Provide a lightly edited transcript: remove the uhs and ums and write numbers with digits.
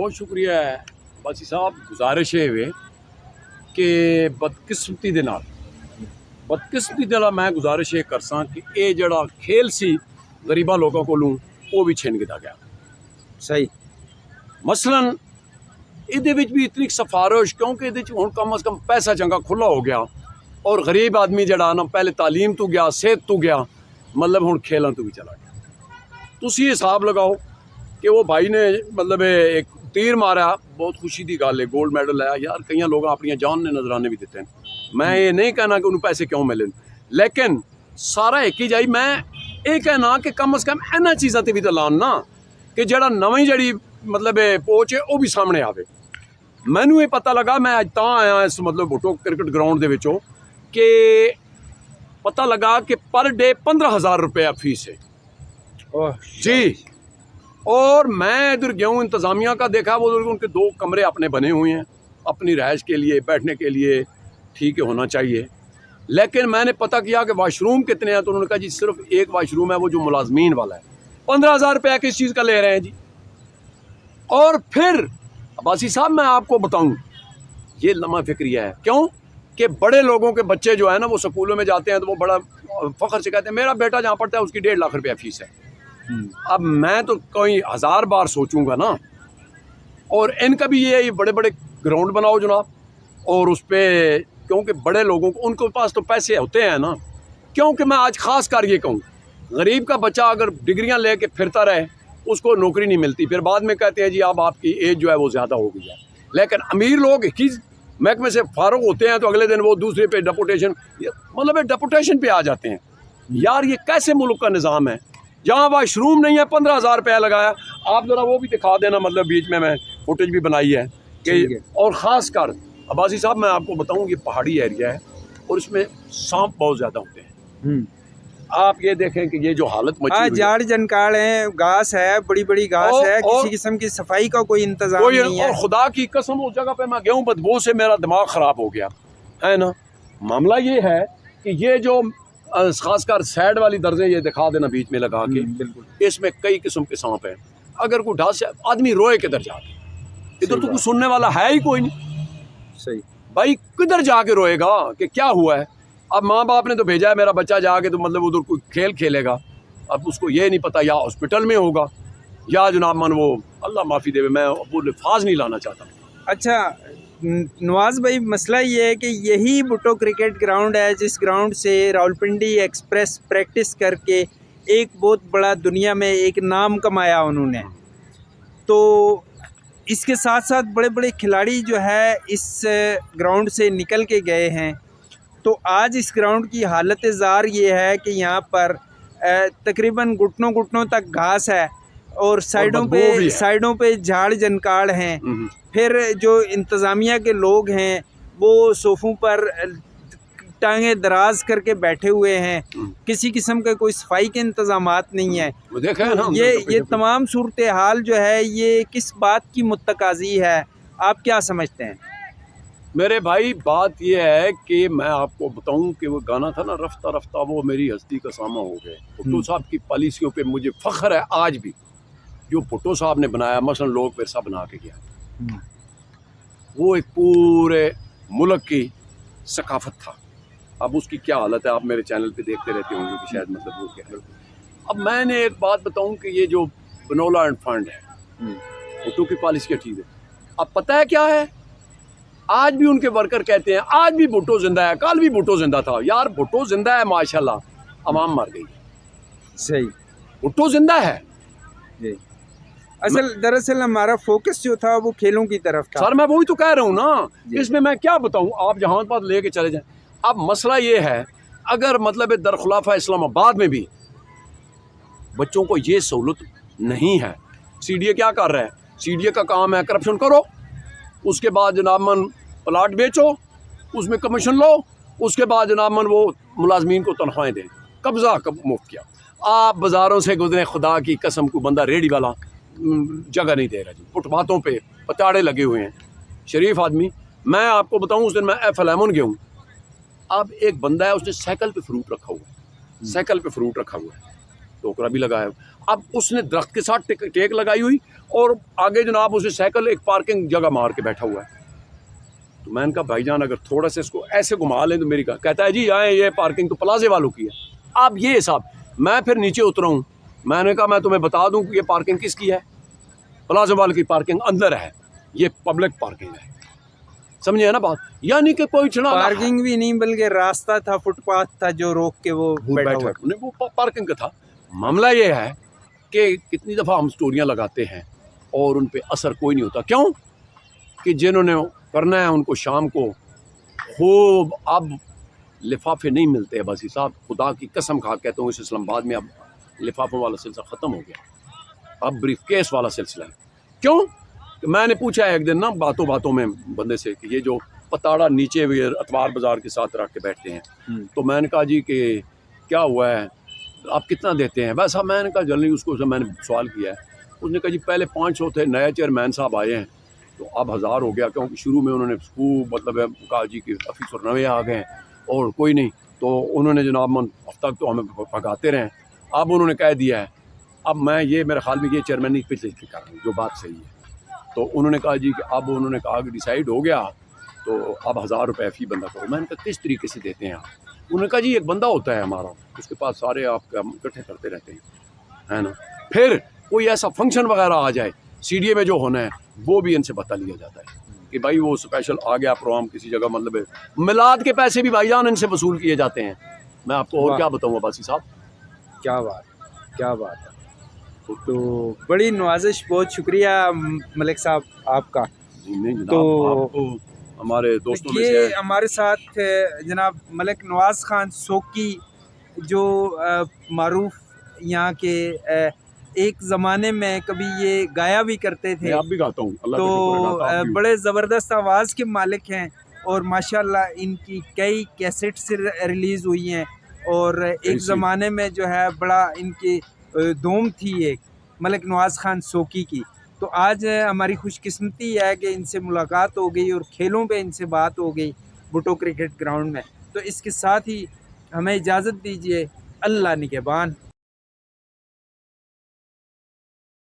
बहुत शुक्रिया है बासी साहब। गुजारिश है वे कि बदकिस्मती दे नाल मैं गुजारिश ये करसा कि ये जड़ा खेल सी गरीबा लोगों को वो भी छिन गिता गया। सही। मसलन इहदे विच भी इतनी सिफारिश क्योंकि इहदे च हुण कम अज कम पैसा चंगा खुला हो गया और गरीब आदमी जड़ा ना पहले तालीम तो गया, सेहत तो गया, मतलब हुण खेलों तो भी चला गया। तुसी हिसाब लगाओ कि वो भाई ने मतलब एक तीर मारा, बहुत खुशी की गल है, गोल्ड मैडल लाया यार। कई लोग अपनी जान ने नजराने भी दिते हैं। मैं ये नहीं कहना कि उन्होंने पैसे क्यों मिले, लेकिन सारा एक ही जाई। मैं ये कहना कि कम अज कम इन्हां चीज़ों ते भी तो लान ना कि जड़ा नवीं जड़ी मतलब पोच है वो भी सामने आवे। मैनू ये पता लगा, मैं अज तां आया इस मतलब भुट्टो क्रिकेट ग्राउंड दे विचों कि पता लगा कि पर डे 15,000 रुपया फीस है जी। और मैं इधर गया हूँ, इंतज़ामिया का देखा, वो उनके 2 कमरे अपने बने हुए हैं अपनी रहायश के लिए, बैठने के लिए, ठीक है होना चाहिए। लेकिन मैंने पता किया कि वाशरूम कितने हैं, तो उन्होंने कहा जी सिर्फ एक वाशरूम है वो जो मुलाजमीन वाला है। 15,000 रुपया किस चीज़ का ले रहे हैं जी। और फिर अब्बासी साहब मैं आपको बताऊं, ये लम्हा फिक्रिया है। क्यों कि बड़े लोगों के बच्चे जो है ना वो स्कूलों में जाते हैं तो वो बड़ा फख्र से कहते हैं मेरा बेटा जहाँ पढ़ता है उसकी 1.5 लाख रुपया फीस है। अब मैं तो कोई 1000 बार सोचूंगा ना। और इनका भी ये बड़े बड़े ग्राउंड बनाओ जनाब, और उस पर क्योंकि बड़े लोगों को उनके पास तो पैसे होते हैं ना। क्योंकि मैं आज ख़ास कर ये कहूँ, गरीब का बच्चा अगर डिग्रियां लेके फिरता रहे उसको नौकरी नहीं मिलती, फिर बाद में कहते हैं जी अब आपकी एज जो है वो ज़्यादा हो गई है। लेकिन अमीर लोग ही महकमे से फारुग होते हैं तो अगले दिन वो दूसरे पे डेपुटेशन, मतलब डेपुटेशन पे आ जाते हैं। यार ये कैसे मुल्क का निज़ाम है जहाँ वाशरूम नहीं है, 15,000 रुपया लगाया। आप ज़रा वो भी दिखा देना, मतलब बीच में मैं फुटेज भी बनाई है कि और ख़ास कर अब्बासी साहब मैं आपको बताऊँ ये पहाड़ी एरिया है और इसमें सांप बहुत ज़्यादा होते हैं। आप ये देखें कि ये जो हालत मची हुई है, झाड़ जनकाड़ है, घास है, बड़ी बड़ी घास है, किसी किस्म की सफाई का कोई इंतजाम नहीं है। और खुदा की कसम उस जगह पे मैं गया हूँ, बदबू से मेरा दिमाग ख़राब हो गया है ना। मामला ये है कि ये जो खासकर साइड वाली दर्जे ये दिखा देना बीच में लगा के, बिल्कुल इसमें कई किस्म के सांप हैं। अगर कोई ढास से आदमी रोए किधर जाके, इधर तो कुछ सुनने वाला है ही कोई नहीं। सही भाई, किधर जाके रोएगा कि क्या हुआ है। अब माँ बाप ने तो भेजा है मेरा बच्चा जाके तो मतलब उधर कोई खेल खेलेगा, अब उसको ये नहीं पता या हॉस्पिटल में होगा या जनाब मन वो अल्लाह माफ़ी देवे, मैं वो अल्फाज नहीं लाना चाहता। अच्छा नवाज भाई, मसला ये है कि यही भुट्टो क्रिकेट ग्राउंड है जिस ग्राउंड से रावलपिंडी एक्सप्रेस प्रैक्टिस करके एक बहुत बड़ा दुनिया में एक नाम कमाया उन्होंने। तो इसके साथ साथ बड़े बड़े खिलाड़ी जो है इस ग्राउंड से निकल के गए हैं। तो आज इस ग्राउंड की हालत ज़ार ये है कि यहाँ पर तकरीबन घुटनों तक घास है और साइडों पे झाड़ जनकाड़ हैं। फिर जो इंतज़ामिया के लोग हैं वो सोफ़ों पर टांगे दराज करके बैठे हुए हैं, किसी किस्म के कोई सफाई के इंतजामात नहीं है। ये तमाम सूरत हाल जो है ये किस बात की मुत्तकाज़ी है, आप क्या समझते हैं? मेरे भाई बात यह है कि मैं आपको बताऊं कि वो गाना था ना रफ्ता रफ्ता वो मेरी हस्ती का सामा हो गए। भुट्टो साहब की पॉलिसियों पे मुझे फ़ख्र है आज भी, जो भुट्टो साहब ने बनाया, मसलन लोग विरसा बना के गया, वो एक पूरे मुल्क की सकाफत था। अब उसकी क्या हालत है आप मेरे चैनल पे देखते रहते होंगे कि शायद मतलब वो क्या है। अब मैंने एक बात बताऊं कि ये जो बनोला एंड फंड है, भुट्टो की पॉलिसी क्या ठीक है। अब पता है क्या है, आज भी उनके वर्कर कहते हैं आज भी भुट्टो जिंदा है, कल भी भुट्टो जिंदा था। यार भुट्टो जिंदा है माशाल्लाह, अवाम मर गई। सही, भुट्टो जिंदा है। दरअसल हमारा फोकस जो था वो खेलों की तरफ था। सर मैं वही तो कह रहा हूँ ना, इसमें मैं क्या बताऊँ, आप जहाँ पर लेके चले जाएं। अब मसला ये है, अगर मतलब दरखुलाफा इस्लामाबाद में भी बच्चों को ये सहूलत नहीं है, CDA क्या कर रहा है, CDA का काम है करप्शन करो, उसके बाद जनाब मन प्लाट बेचो, उसमें कमीशन लो, उसके बाद जनाब मन वो मुलाजमीन को तनख्वाहें दें, कब्ज़ा मुफ्त किया। आप बाज़ारों से गुजरे, खुदा की कसम को बंदा रेडी वाला जगह नहीं दे रहा जी, फुटपाथों पे पताड़े लगे हुए हैं, शरीफ आदमी। मैं आपको बताऊं उस दिन मैं FL गया हूँ। अब एक बंदा है उसने साइकिल पे फ्रूट रखा हुआ है, साइकिल पे फ्रूट रखा हुआ है। टोकरा भी लगाया। अब उसने दरख्त के साथ टेक लगाई हुई और आगे जनाब उसे साइकिल एक पार्किंग जगह मार के बैठा हुआ है। तो मैंने कहा भाईजान अगर थोड़ा सा इसको ऐसे घुमा लें तो मेरी कहता है जी आए ये पार्किंग तो प्लाजे वालों की है। अब ये साहब मैं फिर नीचे उतरा हूँ, मैंने कहा मैं तुम्हें बता दूं कि ये पार्किंग किसकी है, प्लाजे वाले की पार्किंग अंदर है, ये पब्लिक पार्किंग है, समझे ना बात। यानी कि कोई चुनाव पार्किंग भी नहीं बल्कि रास्ता था, फुटपाथ था जो रोक के वो बैठा हुआ। नहीं वो पार्किंग का था। मामला ये है कि कितनी दफ़ा हम स्टोरियाँ लगाते हैं और उन पे असर कोई नहीं होता। क्यों कि जिन्होंने करना है उनको शाम को खूब, अब लिफाफे नहीं मिलते हैं बसी साहब, खुदा की कसम खा कहता हूँ इस इस्लामाबाद में अब लिफाफों वाला सिलसिला ख़त्म हो गया, अब ब्रीफ केस वाला सिलसिला है। क्यों कि मैंने पूछा है एक दिन ना बातों बातों में बंदे से कि ये जो पताड़ा नीचे भी अतवार बाज़ार के साथ रख के बैठते हैं, तो मैंने कहा जी कि क्या हुआ है आप कितना देते हैं। वैसा मैंने कहा जल्दी उसको मैंने सवाल किया है, उसने कहा जी पहले 500 थे, नए चेयरमैन साहब आए हैं तो अब 1000 हो गया, क्योंकि शुरू में उन्होंने खूब मतलब कहा जी कि ऑफिसर नवे आ गए और कोई नहीं, तो उन्होंने जनाब मन हफ्ता तो हमें भगाते रहे। अब उन्होंने कह दिया है, अब मैं ये मेरे ख्याल में ये चेयरमैन नहीं पिछले कर रहा हूँ, जो बात सही है। तो उन्होंने कहा जी कि अब उन्होंने कहा कि डिसाइड हो गया तो अब 1000 रुपये फ़ी बंदा करो। मैंने कहा किस तरीके से देते हैं आप? उन्होंने कहा जी एक बंदा होता है हमारा, उसके पास सारे आप इकट्ठे करते रहते हैं, है ना। फिर कोई ऐसा फंक्शन वगैरह आ जाए CDA में जो होना है वो भी इनसे बता लिया जाता है कि भाई वो स्पेशल आ गया प्रोग्राम किसी जगह, मतलब मिलाद के पैसे भी भाईजान इनसे वसूल किए जाते हैं। मैं आपको और क्या बताऊँ अब्बासी साहब। क्या बात, क्या बात है। तो बड़ी नवाजिश, बहुत शुक्रिया मलिक साहब आपका। नहीं जनाब, तो आपको हमारे दोस्तों में ये से हमारे साथ जनाब मलिक नवाज़ खान सोकी जो मारूफ यहाँ के एक ज़माने में कभी ये गाया भी करते थे, आप भी गाता हूँ, अल्लाह तो का शुक्र गाता आप भी। बड़े ज़बरदस्त आवाज़ के मालिक हैं और माशाल्लाह इनकी कई कैसेट्स रिलीज़ हुई हैं और एक ज़माने में जो है बड़ा इनकी धूम थी एक मलिक नवाज़ खान सोकी की। तो आज हमारी खुशकिस्मती है कि इनसे मुलाकात हो गई और खेलों पे इनसे बात हो गई भुट्टो क्रिकेट ग्राउंड में। तो इसके साथ ही हमें इजाज़त दीजिए, अल्लाह निगहबान।